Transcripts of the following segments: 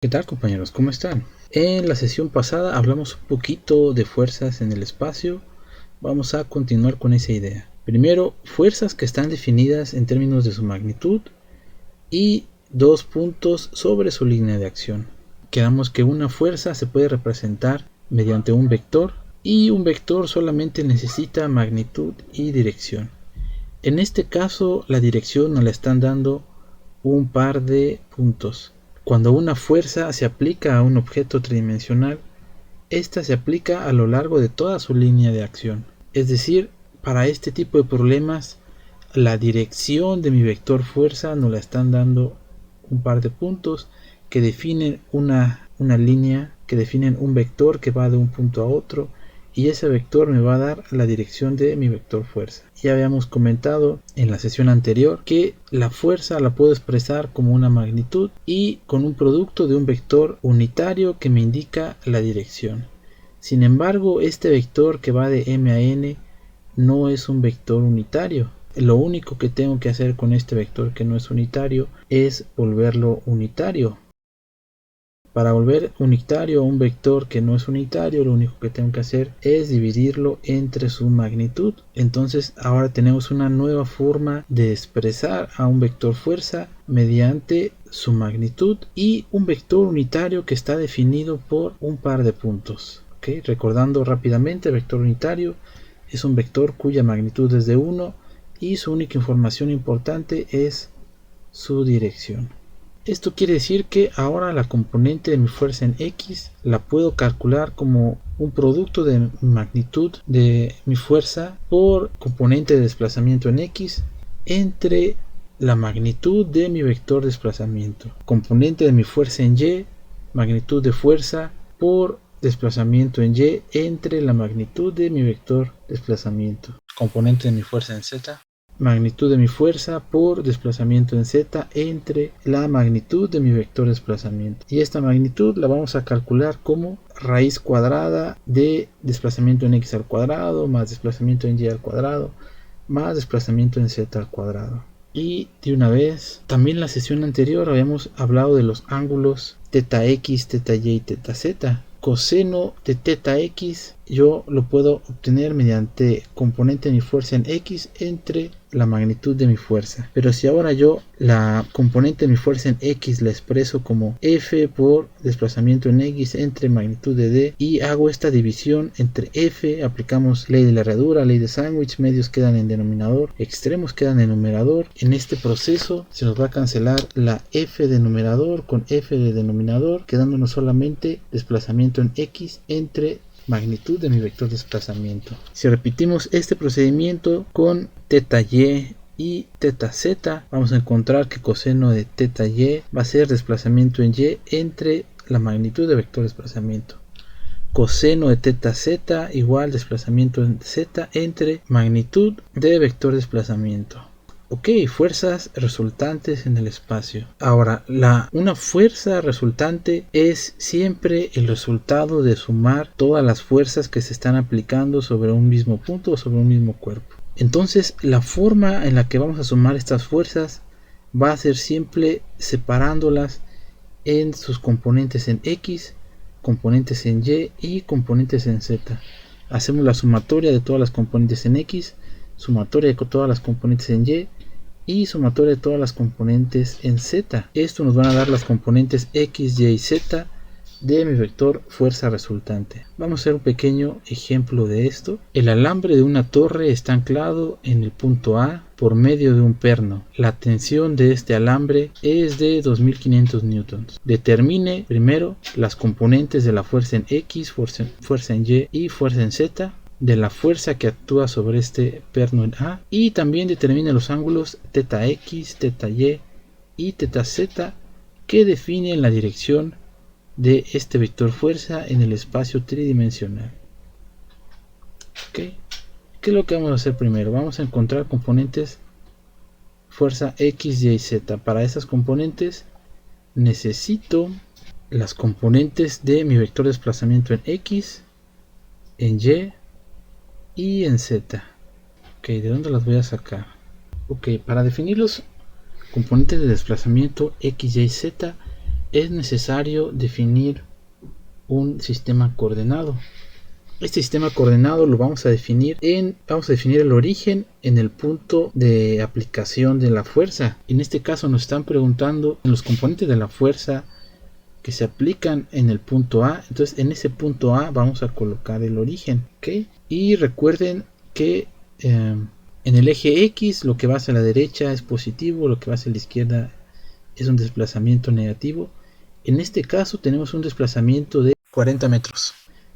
¿Qué tal, compañeros? ¿Cómo están? En la sesión pasada hablamos un poquito de fuerzas en el espacio. Vamos a continuar con esa idea. Primero, fuerzas que están definidas en términos de su magnitud y dos puntos sobre su línea de acción. Quedamos que una fuerza se puede representar mediante un vector y un vector solamente necesita magnitud y dirección. En este caso, la dirección nos la están dando un par de puntos. Cuando una fuerza se aplica a un objeto tridimensional, esta se aplica a lo largo de toda su línea de acción. Es decir, para este tipo de problemas, la dirección de mi vector fuerza nos la están dando un par de puntos que definen una línea, que definen un vector que va de un punto a otro, y ese vector me va a dar la dirección de mi vector fuerza. Ya habíamos comentado en la sesión anterior que la fuerza la puedo expresar como una magnitud y con un producto de un vector unitario que me indica la dirección. Sin embargo, este vector que va de m a n no es un vector unitario. Lo único que tengo que hacer con este vector que no es unitario es volverlo unitario. Para volver unitario a un vector que no es unitario, lo único que tengo que hacer es dividirlo entre su magnitud. Entonces ahora tenemos una nueva forma de expresar a un vector fuerza mediante su magnitud y un vector unitario que está definido por un par de puntos. ¿Okay? Recordando rápidamente, el vector unitario es un vector cuya magnitud es de 1 y su única información importante es su dirección. Esto quiere decir que ahora la componente de mi fuerza en X la puedo calcular como un producto de magnitud de mi fuerza por componente de desplazamiento en X entre la magnitud de mi vector de desplazamiento. Componente de mi fuerza en Y, magnitud de fuerza por desplazamiento en Y entre la magnitud de mi vector de desplazamiento. Componente de mi fuerza en Z. Magnitud de mi fuerza por desplazamiento en Z entre la magnitud de mi vector de desplazamiento. Y esta magnitud la vamos a calcular como raíz cuadrada de desplazamiento en X al cuadrado más desplazamiento en Y al cuadrado más desplazamiento en Z al cuadrado. Y de una vez, también en la sesión anterior habíamos hablado de los ángulos θx, θy y θz. Coseno de θ x yo lo puedo obtener mediante componente de mi fuerza en X entre la magnitud de mi fuerza. Pero si ahora yo la componente de mi fuerza en X la expreso como F por desplazamiento en X entre magnitud de D y hago esta división entre F, aplicamos ley de la herradura, ley de sándwich, medios quedan en denominador, extremos quedan en numerador. En este proceso se nos va a cancelar la F de numerador con F de denominador, quedándonos solamente desplazamiento en X entre magnitud de mi vector de desplazamiento. Si repetimos este procedimiento con θy y θz, vamos a encontrar que coseno de θy va a ser desplazamiento en Y entre la magnitud de vector de desplazamiento. Coseno de θz igual desplazamiento en Z entre magnitud de vector de desplazamiento. Ok, fuerzas resultantes en el espacio. Ahora, una fuerza resultante es siempre el resultado de sumar todas las fuerzas que se están aplicando sobre un mismo punto o sobre un mismo cuerpo. Entonces, la forma en la que vamos a sumar estas fuerzas va a ser siempre separándolas en sus componentes en X, componentes en Y y componentes en Z. Hacemos la sumatoria de todas las componentes en X, sumatoria de todas las componentes en Y sumatoria de todas las componentes en Z. Esto nos van a dar las componentes X, Y y Z de mi vector fuerza resultante. Vamos a hacer un pequeño ejemplo de esto. El alambre de una torre está anclado en el punto A por medio de un perno. La tensión de este alambre es de 2500 newtons. Determine primero las componentes de la fuerza en X, fuerza en Y y fuerza en Z, de la fuerza que actúa sobre este perno en A, y también determine los ángulos θx, θy y θz que definen la dirección de este vector fuerza en el espacio tridimensional. ¿Okay? ¿Qué es lo que vamos a hacer primero? Vamos a encontrar componentes fuerza X, Y y Z. Para estas componentes necesito las componentes de mi vector de desplazamiento en X, en Y en Z. Ok, ¿de dónde las voy a sacar? Ok, para definir los componentes de desplazamiento X, Y, Z es necesario definir un sistema coordenado. Este sistema coordenado lo vamos a definir el origen en el punto de aplicación de la fuerza. En este caso nos están preguntando en los componentes de la fuerza que se aplican en el punto A. Entonces en ese punto A vamos a colocar el origen, ¿ok? Y recuerden que en el eje X lo que va hacia la derecha es positivo, lo que va hacia la izquierda es un desplazamiento negativo. En este caso tenemos un desplazamiento de 40 metros,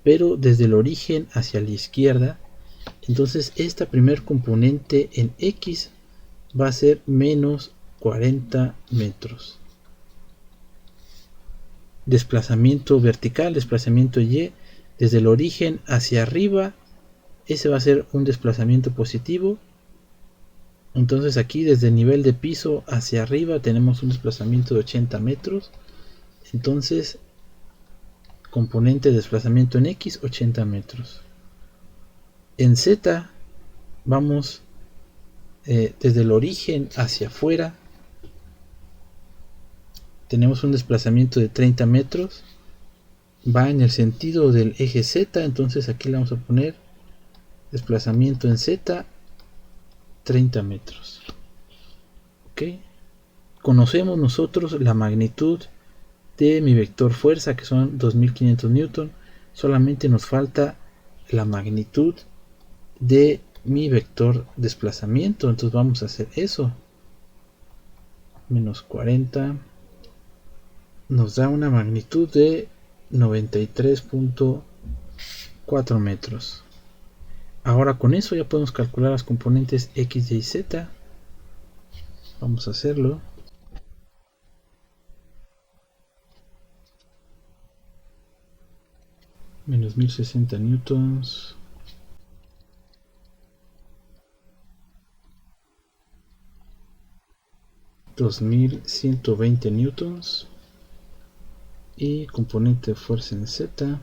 pero desde el origen hacia la izquierda. Entonces esta primer componente en X va a ser menos 40 metros. Desplazamiento vertical, desplazamiento Y, desde el origen hacia arriba, ese va a ser un desplazamiento positivo. Entonces aquí desde el nivel de piso hacia arriba tenemos un desplazamiento de 80 metros. Entonces componente de desplazamiento en X, 80 metros. En Z vamos desde el origen hacia afuera, tenemos un desplazamiento de 30 metros, va en el sentido del eje Z, entonces aquí le vamos a poner desplazamiento en Z 30 metros. ¿Ok? Conocemos nosotros la magnitud de mi vector fuerza, que son 2500 newton. Solamente nos falta la magnitud de mi vector desplazamiento, entonces vamos a hacer eso. Menos 40 nos da una magnitud de 93.4 metros. Ahora con eso ya podemos calcular las componentes X, Y, Z. Vamos a hacerlo. Menos 1060 newtons. $2120 newtons. Y componente de fuerza en Z.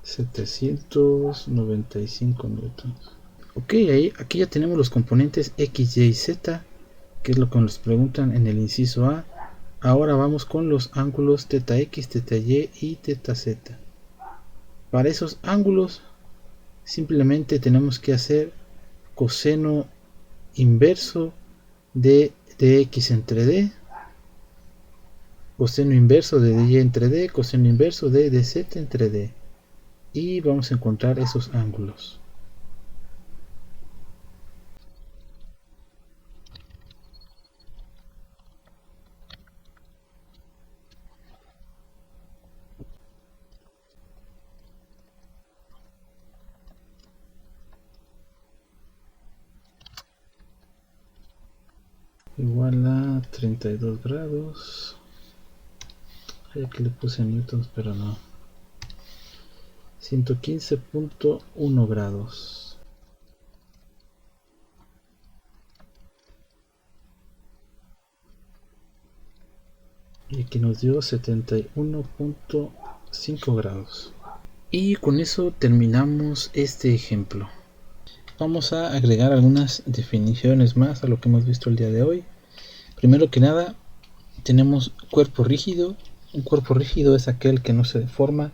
$795 newtons. Ok, aquí ya tenemos los componentes X, Y y Z, que es lo que nos preguntan en el inciso A. Ahora vamos con los ángulos θx, θy y θz. Para esos ángulos simplemente tenemos que hacer coseno inverso de dx entre d, coseno inverso de dy entre d, coseno inverso de dz entre d, y vamos a encontrar esos ángulos. Igual a 32 grados. Aquí le puse newtons, pero no. 115.1 grados. Y aquí nos dio 71.5 grados. Y con eso terminamos este ejemplo. Vamos a agregar algunas definiciones más a lo que hemos visto el día de hoy. Primero que nada, tenemos cuerpo rígido. Un cuerpo rígido es aquel que no se deforma.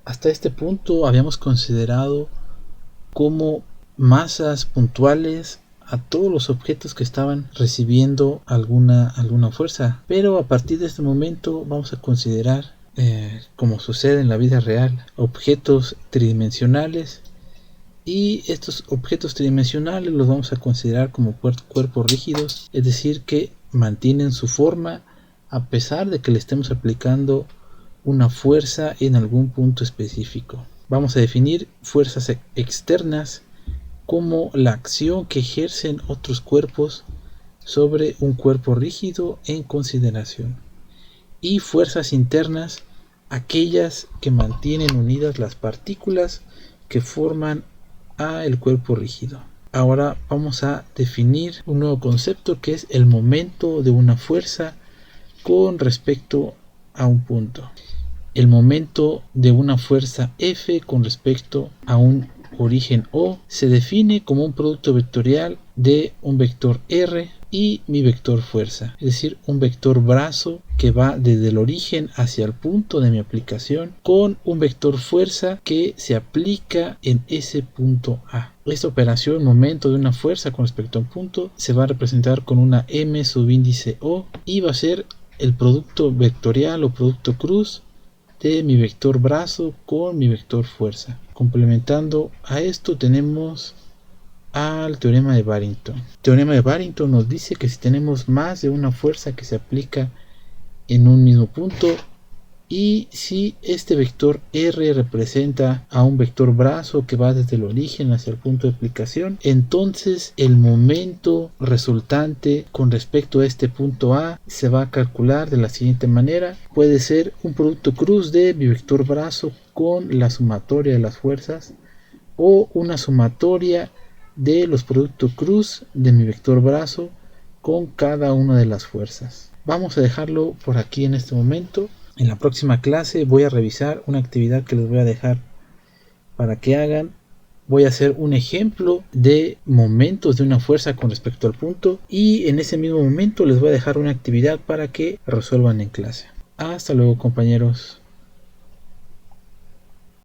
Hasta este punto habíamos considerado como masas puntuales a todos los objetos que estaban recibiendo alguna fuerza. Pero a partir de este momento vamos a considerar, como sucede en la vida real, objetos tridimensionales. Y estos objetos tridimensionales los vamos a considerar como cuerpos rígidos, es decir, que mantienen su forma a pesar de que le estemos aplicando una fuerza en algún punto específico. Vamos a definir fuerzas externas como la acción que ejercen otros cuerpos sobre un cuerpo rígido en consideración. Y fuerzas internas, aquellas que mantienen unidas las partículas que forman el cuerpo rígido. Ahora vamos a definir un nuevo concepto que es el momento de una fuerza con respecto a un punto. El momento de una fuerza F con respecto a un origen O se define como un producto vectorial de un vector R y mi vector fuerza, es decir, un vector brazo que va desde el origen hacia el punto de mi aplicación con un vector fuerza que se aplica en ese punto A. Esta operación, momento de una fuerza con respecto a un punto, se va a representar con una M subíndice O y va a ser el producto vectorial o producto cruz de mi vector brazo con mi vector fuerza. Complementando a esto tenemos al teorema de Barrington. El teorema de Barrington nos dice que si tenemos más de una fuerza que se aplica en un mismo punto y si este vector R representa a un vector brazo que va desde el origen hacia el punto de aplicación, entonces el momento resultante con respecto a este punto A se va a calcular de la siguiente manera. Puede ser un producto cruz de mi vector brazo con la sumatoria de las fuerzas o una sumatoria de los productos cruz de mi vector brazo con cada una de las fuerzas. Vamos a dejarlo por aquí en este momento. En la próxima clase voy a revisar una actividad que les voy a dejar para que hagan. Voy a hacer un ejemplo de momentos de una fuerza con respecto al punto y en ese mismo momento les voy a dejar una actividad para que resuelvan en clase. Hasta luego, compañeros.